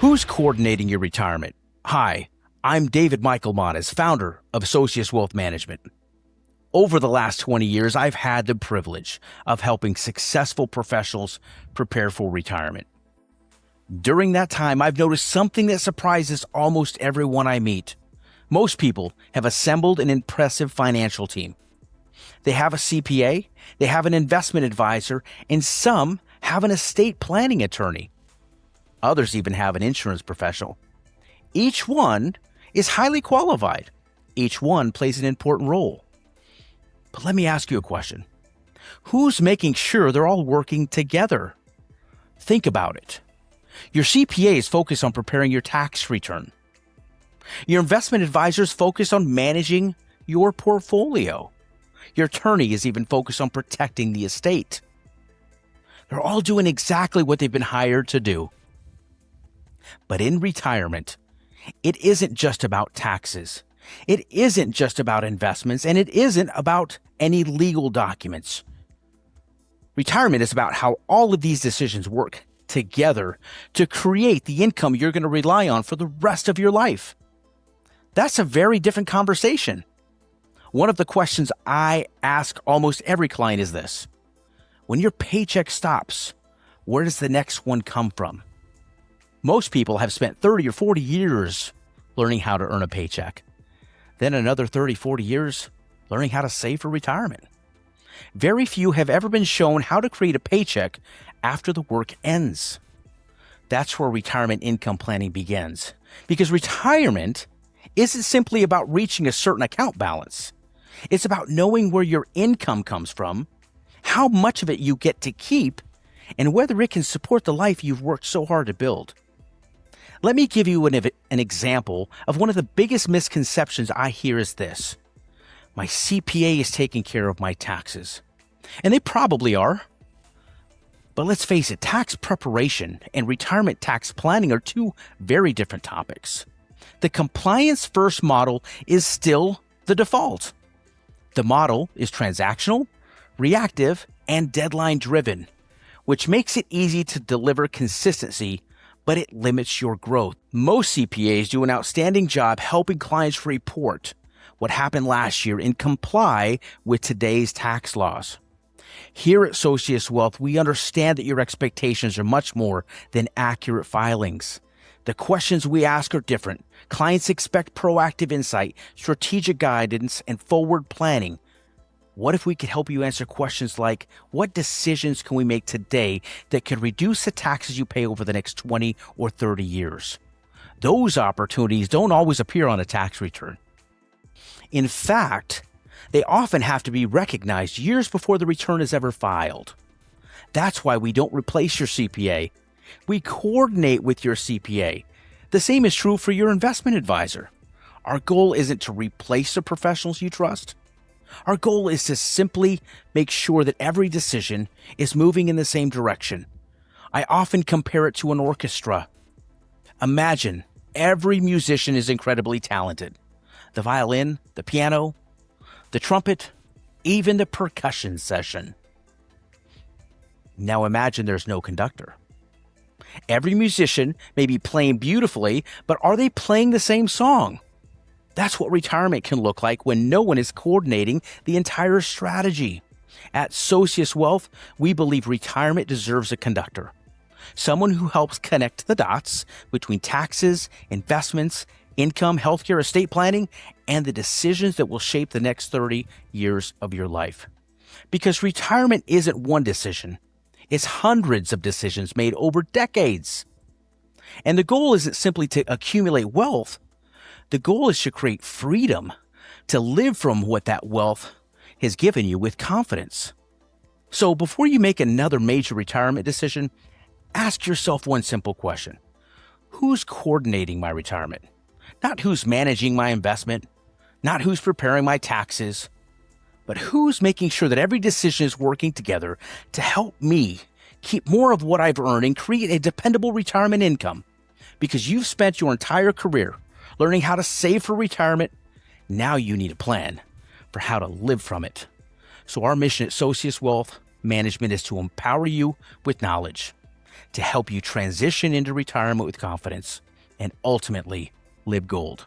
Who's coordinating your retirement? Hi, I'm David Michael Monas, founder of Associates Wealth Management. Over the last 20 years, I've had the privilege of helping successful professionals prepare for retirement. During that time, I've noticed something that surprises almost everyone I meet. Most people have assembled an impressive financial team. They have a CPA, they have an investment advisor, and some have an estate planning attorney. Others even have an insurance professional. Each one is highly qualified. Each one plays an important role. But let me ask you a question. Who's making sure they're all working together? Think about it. Your CPA is focused on preparing your tax return. Your investment advisor is focused on managing your portfolio. Your attorney is even focused on protecting the estate. They're all doing exactly what they've been hired to do. But in retirement, it isn't just about taxes. It isn't just about investments, and it isn't about any legal documents. Retirement is about how all of these decisions work together to create the income you're going to rely on for the rest of your life. That's a very different conversation. One of the questions I ask almost every client is this: when your paycheck stops, where does the next one come from? Most people have spent 30 or 40 years learning how to earn a paycheck. Then another 30, 40 years learning how to save for retirement. Very few have ever been shown how to create a paycheck after the work ends. That's where retirement income planning begins. Because retirement isn't simply about reaching a certain account balance. It's about knowing where your income comes from, how much of it you get to keep, and whether it can support the life you've worked so hard to build. Let me give you an example of one of the biggest misconceptions I hear is this: my CPA is taking care of my taxes. And they probably are. But let's face it, tax preparation and retirement tax planning are two very different topics. The compliance first model is still the default. The model is transactional, reactive, and deadline driven, which makes it easy to deliver consistency, but it limits your growth. Most CPAs do an outstanding job helping clients report what happened last year and comply with today's tax laws. Here at Associates Wealth, we understand that your expectations are much more than accurate filings. The questions we ask are different. Clients expect proactive insight, strategic guidance, and forward planning. What if we could help you answer questions like, what decisions can we make today that could reduce the taxes you pay over the next 20 or 30 years? Those opportunities don't always appear on a tax return. In fact, they often have to be recognized years before the return is ever filed. That's why we don't replace your CPA. We coordinate with your CPA. The same is true for your investment advisor. Our goal isn't to replace the professionals you trust. Our goal is to simply make sure that every decision is moving in the same direction. I often compare it to an orchestra. Imagine every musician is incredibly talented. The violin, the piano, the trumpet, even the percussion section. Now imagine there's no conductor. Every musician may be playing beautifully, but are they playing the same song? That's what retirement can look like when no one is coordinating the entire strategy. At Associates Wealth, we believe retirement deserves a conductor. Someone who helps connect the dots between taxes, investments, income, healthcare, estate planning, and the decisions that will shape the next 30 years of your life. Because retirement isn't one decision. It's hundreds of decisions made over decades. And the goal isn't simply to accumulate wealth. The goal is to create freedom, to live from what that wealth has given you with confidence. So before you make another major retirement decision, ask yourself one simple question. Who's coordinating my retirement? Not who's managing my investment, not who's preparing my taxes, but who's making sure that every decision is working together to help me keep more of what I've earned and create a dependable retirement income. Because you've spent your entire career learning how to save for retirement, now you need a plan for how to live from it. So our mission at Associates Wealth Management is to empower you with knowledge, to help you transition into retirement with confidence and ultimately live gold.